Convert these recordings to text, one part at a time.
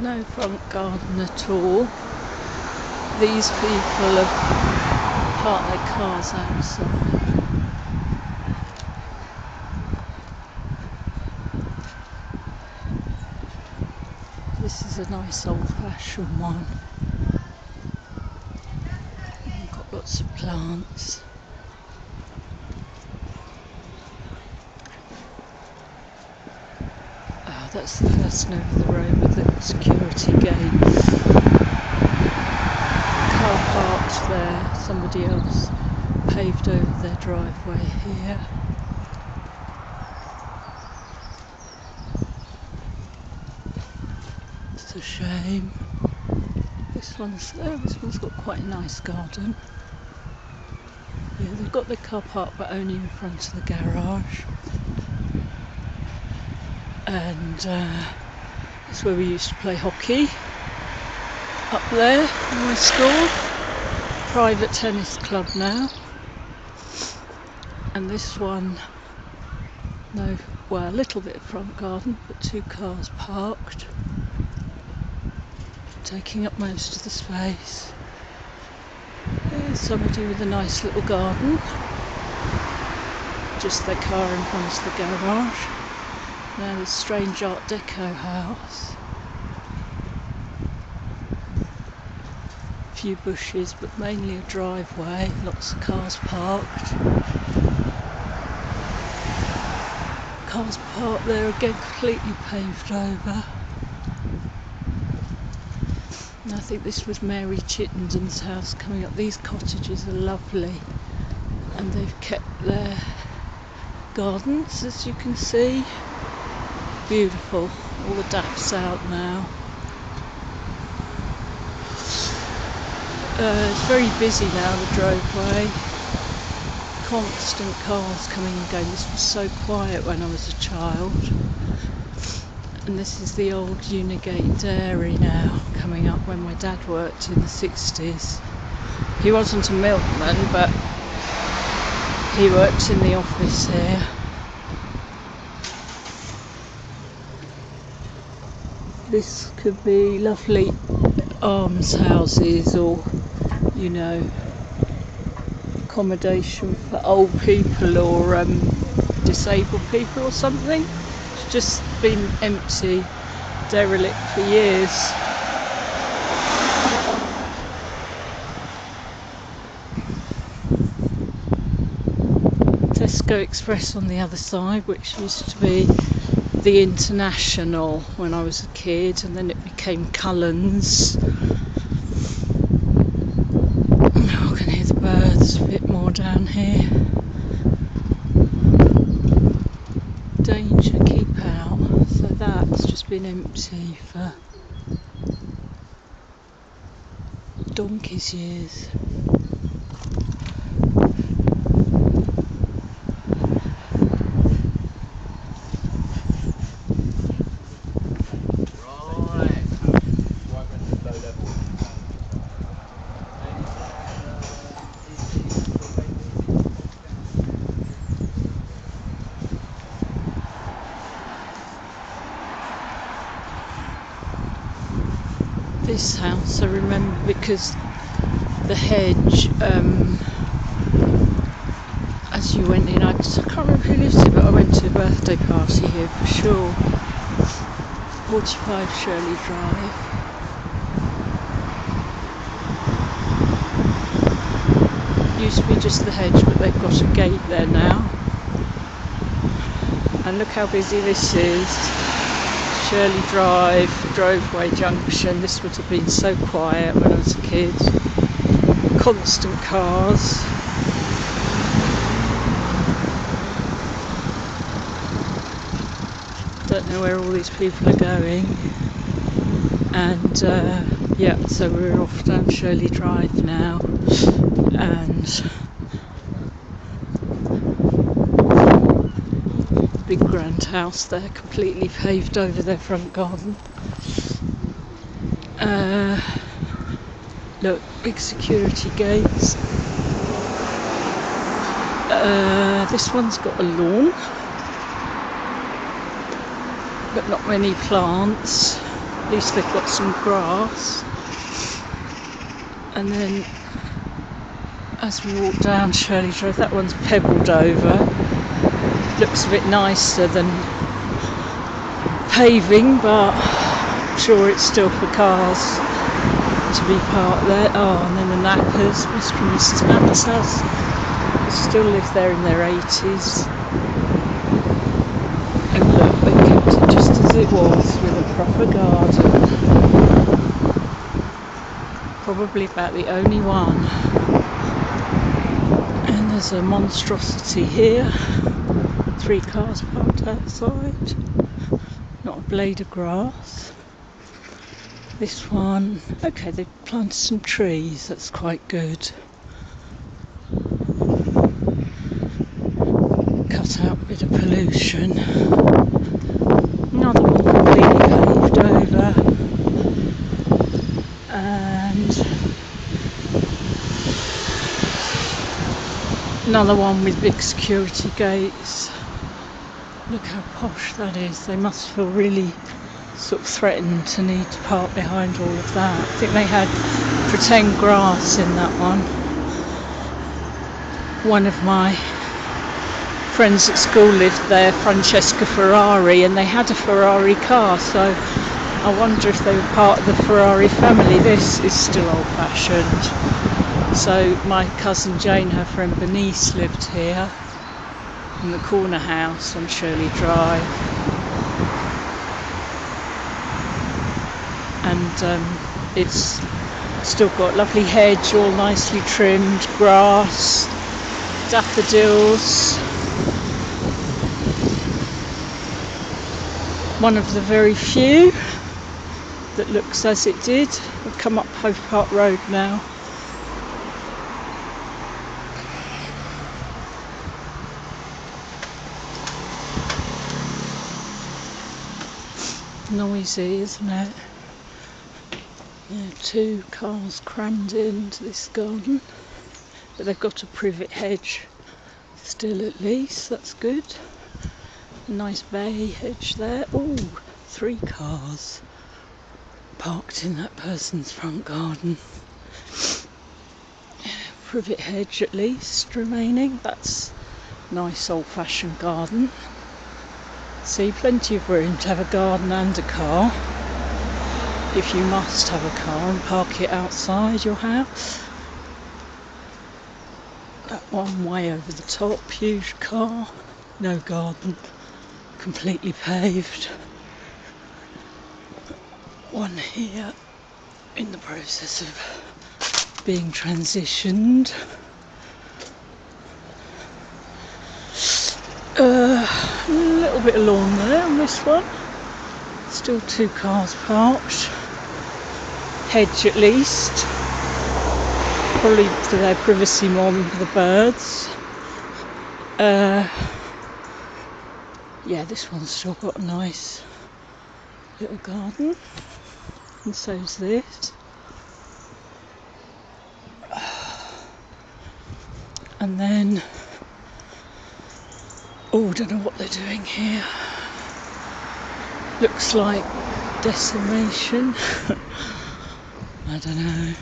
No front garden at all. These people have parked their cars outside. This is a nice old-fashioned one. We've got lots of plants. Oh, that's the person over the road with the security gate. Car parked there. Somebody else paved over their driveway here. It's a shame. This one's got quite a nice garden. Yeah, they've got the car park but only in front of the garage. And that's where we used to play hockey. Up there in my school. Private tennis club now. And this one, no, well, a little bit of front garden, but 2 cars parked, taking up most of the space. There's somebody with a nice little garden, just their car in front of the garage. Now this strange Art Deco house. A few bushes, but mainly a driveway, lots of cars parked. Cars parked there again, completely paved over. And I think this was Mary Chittenden's house coming up. These cottages are lovely, and they've kept their gardens, as you can see. Beautiful. All the daff's out now. It's very busy now, the Droveway. Constant cars coming and going. This was so quiet when I was a child. And this is the old Unigate dairy now, coming up when my dad worked in the 60s. He wasn't a milkman, but he worked in the office here. This could be lovely almshouses or, you know, accommodation for old people or disabled people or something. It's just been empty, derelict for years. Tesco Express on the other side, which used to be the International when I was a kid, and then it became Cullen's. Oh, I can hear the birds a bit more down here. Danger, keep out. So that's just been empty for donkey's years. This house I remember because the hedge, as you went in, I can't remember who lives here, but I went to a birthday party here for sure. 45 Shirley Drive. Used to be just the hedge, but they've got a gate there now. And look how busy this is. Shirley Drive, Droveway Junction. This would have been so quiet when I was a kid. Constant cars. Don't know where all these people are going. And yeah, so we're off down Shirley Drive now. And big grand house there, completely paved over their front garden. Look, big security gates. This one's got a lawn, but not many plants. least they've got some grass. And then as we walk down Shirley Drive, that one's pebbled over. Looks a bit nicer than paving, but I'm sure it's still for cars to be parked there. Oh, and then the Nappers, Mr. and Mrs. Napper's house, still live there in their 80s. And look, they kept it just as it was, with a proper garden. Probably about the only one. And there's a monstrosity here. 3 cars parked outside. Not a blade of grass. This one, okay, they've planted some trees, that's quite good. Cut out a bit of pollution. Another one completely paved over. And another one with big security gates. Look how posh that is. They must feel really sort of threatened to need to park behind all of that. I think they had pretend grass in that one. One of my friends at school lived there, Francesca Ferrari, and they had a Ferrari car, so I wonder if they were part of the Ferrari family. This is still old-fashioned. So my cousin Jane, her friend Bernice, lived here in the corner house on Shirley Drive. And it's still got lovely hedge, all nicely trimmed, grass, daffodils. One of the very few that looks as it did. We've come up Hove Park Road now. Noisy, isn't it? Yeah, 2 cars crammed into this garden, but they've got a privet hedge still, at least. That's good. A nice bay hedge there. Oh, 3 cars parked in that person's front garden. Privet hedge at least remaining. That's a nice old-fashioned garden. See, plenty of room to have a garden and a car, if you must have a car, and park it outside your house. That one way over the top, huge car, no garden, completely paved. One here in the process of being transitioned. A little bit of lawn there on this one. Still 2 cars parked. Hedge at least. Probably for their privacy more than for the birds. Yeah, this one's still got a nice little garden. And so's this. And then, oh, don't know what they're doing here. Looks like decimation. I don't know.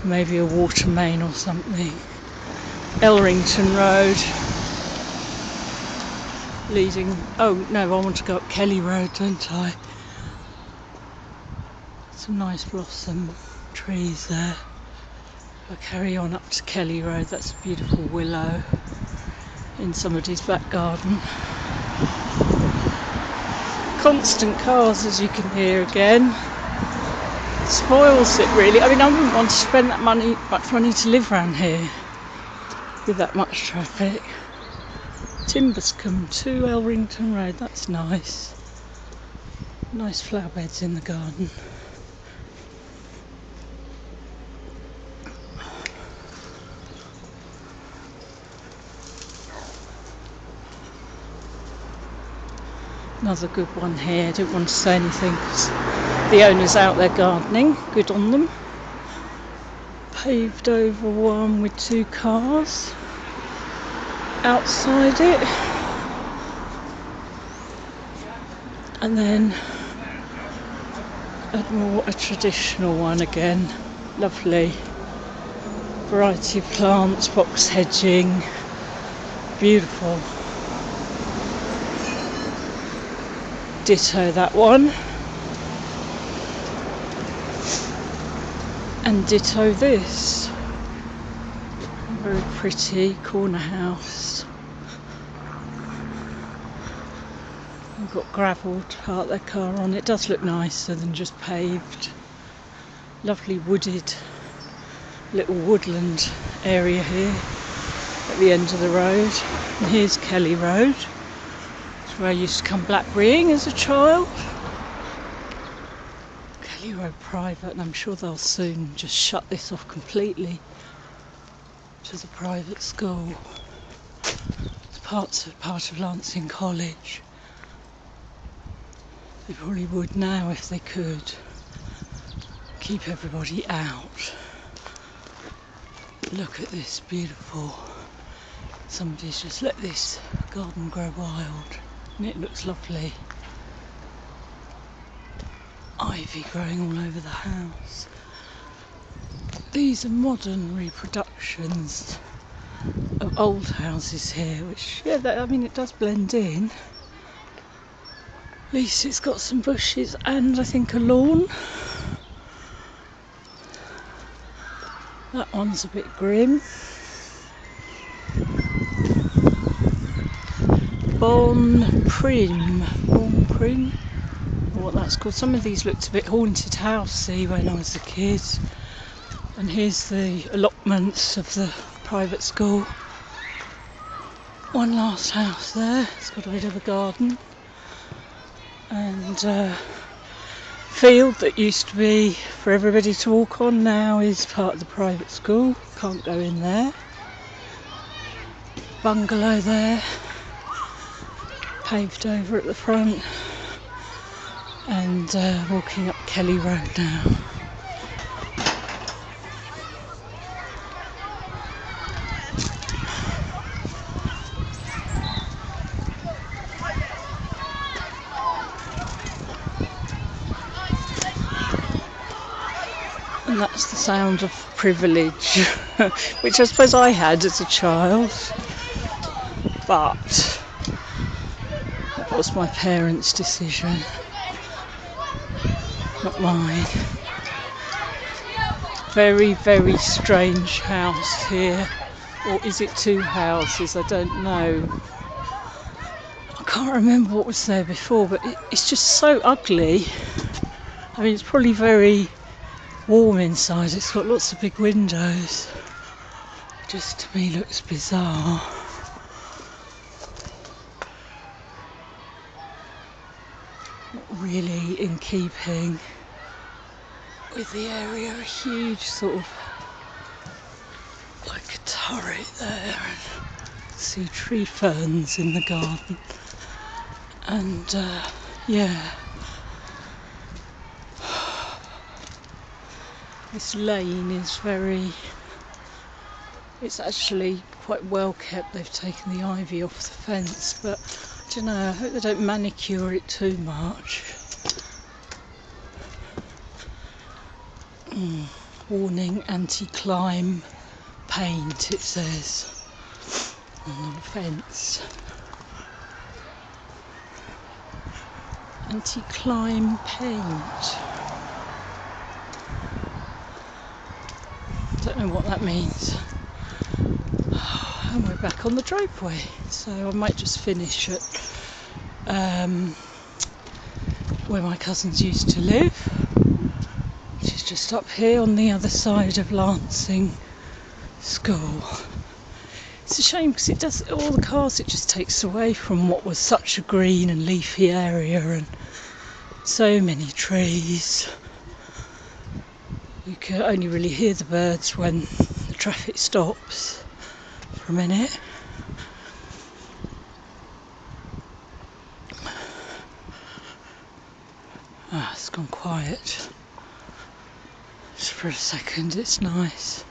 Maybe a water main or something. Elrington Road. Leading, oh no, I want to go up Kelly Road, don't I? Some nice blossom trees there. I'll carry on up to Kelly Road. That's a beautiful willow in somebody's back garden. Constant cars, as you can hear again. Spoils it really. I mean, I wouldn't want to spend that much money to live around here with that much traffic. Timberscombe to Elrington Road, that's nice. Nice flower beds in the garden. Another good one here. I didn't want to say anything because the owner's out there gardening. Good on them. Paved over one with 2 cars outside it. And then a traditional one again. Lovely. Variety of plants, box hedging. Beautiful. Ditto that one. And ditto this. Very pretty corner house. We've got gravel to park their car on. It does look nicer than just paved. Lovely wooded little woodland area here at the end of the road. And here's Kelly Road. It's where I used to come blackberrying as a child. Kelly Road private, and I'm sure they'll soon just shut this off completely to the private school. It's part of Lancing College. They probably would now if they could keep everybody out. Look at this, beautiful. Somebody's just let this garden grow wild and it looks lovely. Ivy growing all over the house. These are modern reproductions of old houses here, which, yeah, I mean, it does blend in. At least it's got some bushes and I think a lawn. That one's a bit grim. Bon Prim, or what that's called. Some of these looked a bit haunted housey when I was a kid. And here's the allotments of the private school. One last house there. It's got a bit of a garden. And field that used to be for everybody to walk on now is part of the private school. Can't go in there. Bungalow there, paved over at the front, and walking up Kelly Road now. And that's the sound of privilege, which I suppose I had as a child, but that was my parents' decision, not mine. Very, very strange house here, or is it two houses? I don't know. I can't remember what was there before, but it's just so ugly. I mean, it's probably very warm inside. It's got lots of big windows. Just to me looks bizarre. Not really in keeping with the area. A huge sort of like a turret there. See tree ferns in the garden. And yeah. This lane is it's actually quite well kept. They've taken the ivy off the fence, but I don't know, I hope they don't manicure it too much. Warning, anti-climb paint, it says on the fence. Anti-climb paint. Don't know what that means. And we're back on the Droveway, so I might just finish at where my cousins used to live, which is just up here on the other side of Lancing School. It's a shame because it does all the cars. It just takes away from what was such a green and leafy area and so many trees. You can only really hear the birds when the traffic stops for a minute. It's gone quiet. Just for a second, it's nice.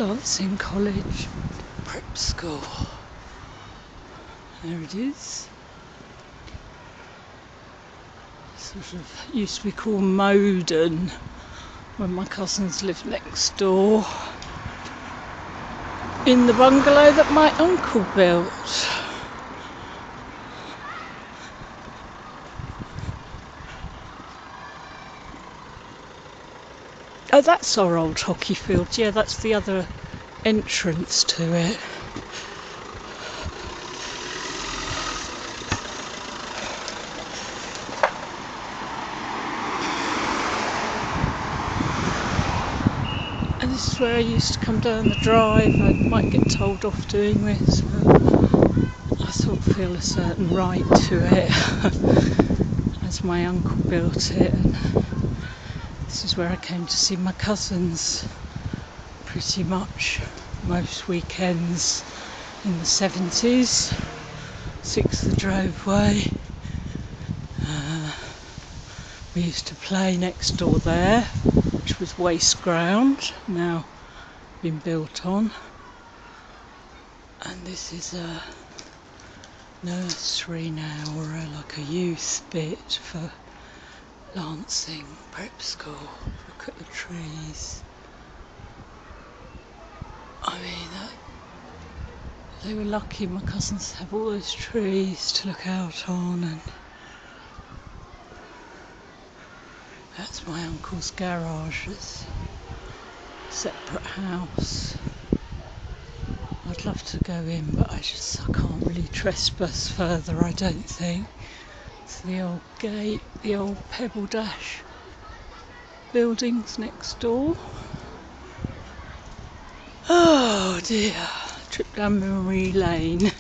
Lancing College Prep School. There it is. Sort of used to be called Moden when my cousins lived next door in the bungalow that my uncle built. Oh, that's our old hockey field. Yeah, that's the other entrance to it. And this is where I used to come down the drive. I might get told off doing this, but I sort of feel a certain right to it as my uncle built it. And this is where I came to see my cousins pretty much most weekends in the 70s. 6 the Droveway. We used to play next door there, which was waste ground, now been built on. And this is a nursery now, or like a youth bit for Lancing Prep School. Look at the trees. I mean, they were lucky, my cousins have all those trees to look out on, and that's my uncle's garage. It's a separate house. I'd love to go in, but I can't really trespass further, I don't think. It's the old gate, the old Pebble Dash buildings next door. Oh dear, trip down memory lane.